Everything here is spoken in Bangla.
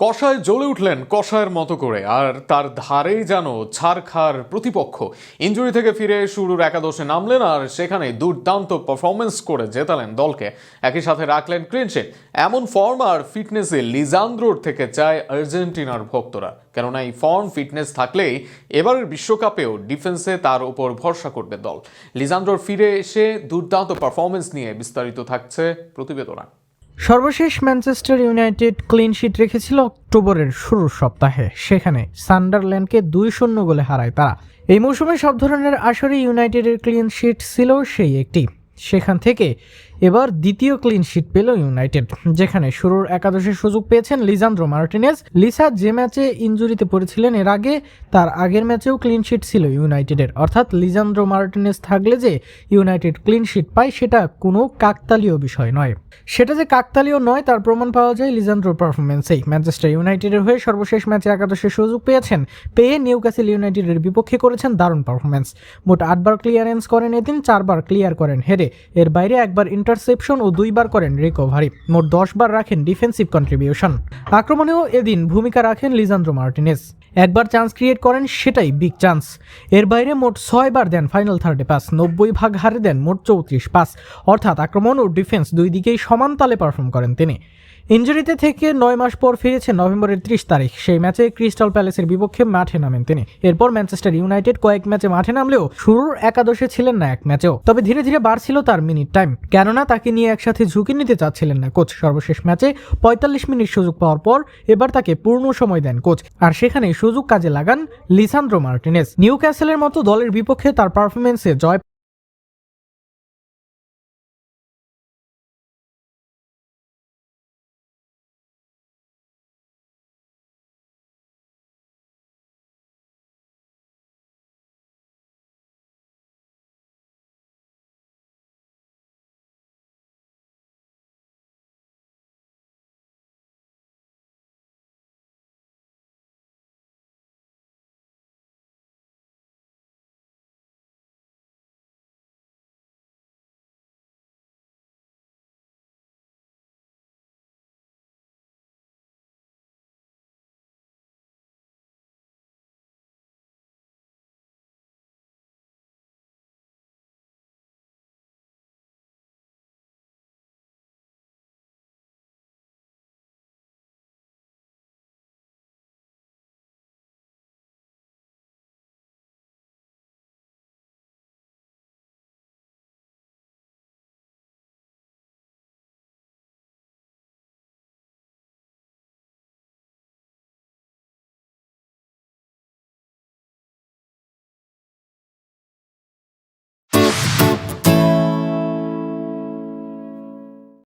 কষায় জ্বলে উঠলেন কষায়ের মতো করে, আর তার ধারেই যেন ছারখার প্রতিপক্ষ। ইনজুরি থেকে ফিরে শুরুর একাদশে নামলেন আর সেখানে দুর্দান্ত পারফরমেন্স করে জেতালেন দলকে, একই সাথে রাখলেন ক্লিনশিট। এমন ফর্ম আর ফিটনেসে লিজান্দ্রোর থেকে চায় আর্জেন্টিনার ভক্তরা, কেননা এই ফর্ম ফিটনেস থাকলেই এবারের বিশ্বকাপেও ডিফেন্সে তার উপর ভরসা করবে দল। লিজান্দ্রোর ফিরে এসে দুর্দান্ত পারফরমেন্স নিয়ে বিস্তারিত থাকছে প্রতিবেদনা। সর্বশেষ ম্যানচেস্টার ইউনাইটেড ক্লিন শিট রেখেছিল অক্টোবরের শুরুর সপ্তাহে, সেখানে সান্ডারল্যান্ডকে 2-0 গোলে হারায় তারা। এই মৌসুমে সব ধরনের আসরে ইউনাইটেডের ক্লিন শিট ছিল সেই একটি। সেখান থেকে এবার দ্বিতীয় ক্লিন শিট পেল ইউনাইটেড, যেখানে শুরুর একাদশে সুযোগ পেয়েছেন লিজান্দ্রো মার্টিনেজ। লিসা যে ম্যাচে ইনজুরিতে পড়েছিলেন এর আগে, তার আগের ম্যাচেও ক্লিন শিট ছিল ইউনাইটেডের। অর্থাৎ লিজান্দ্রো মার্টিনেজ থাকলে যে ইউনাইটেড ক্লিন শিট পায় সেটা কোনো কাকতালীয় বিষয় নয়। সেটা যে কাকতালীয় নয় তার প্রমাণ পাওয়া যায় লিজান্দ্রোর পারফরমেন্সেই। ম্যানচেস্টার ইউনাইটেডের হয়ে সর্বশেষ ম্যাচে একাদশে সুযোগ পেয়ে নিউক্যাসল ইউনাইটেডের বিপক্ষে করেছেন দারুণ পারফরমেন্স। মোট 8বার ক্লিয়ারেন্স করেন এদিন, 4বার ক্লিয়ার করেন হেরে। এর বাইরে 1বার ইন্টারসেপশন ও 2বার করেন রিকভারি। মোট 10বার রাখেন ডিফেন্সিভ কন্ট্রিবিউশন। আক্রমণেও এদিন ভূমিকা রাখেন লিজান্দ্রো মার্টিনেজ। 1বার চান্স ক্রিয়েট করেন, সেটাই বিগ চান্স। এর বাইরে মোট 6বার দেন ফাইনাল থার্ডে পাস, 90 হারে দেন মোট 34 পাস। অর্থাৎ আক্রমণ ও ডিফেন্স দুই দিকেই সমান তালে পারফর্ম করেন তিনি। ইনজুরিতে থেকে 9 মাস পর ফিরেছেন নভেম্বরের 30 তারিখ। সেই ম্যাচে ক্রিস্টাল প্যালেসের বিপক্ষে মাঠে নামেন তিনি। এরপর ম্যানচেস্টার ইউনাইটেড কয়েক ম্যাচে মাঠে নামলেও শুরুর একাদশে ছিলেন না এক ম্যাচেও। তবে ধীরে ধীরে বাড়ছিল তার মিনিট টাইম, কেননা তাকে নিয়ে একসাথে ঝুঁকি নিতে চাচ্ছিলেন না কোচ। সর্বশেষ ম্যাচে 45 মিনিট সুযোগ পাওয়ার পর এবার তাকে পূর্ণ সময় দেন কোচ, আর সেখানে সুযোগ কাজে লাগান লিসান্দ্রো মার্টিনেজ। নিউক্যাসলের মতো দলের বিপক্ষে তার পারফরমেন্সে জয়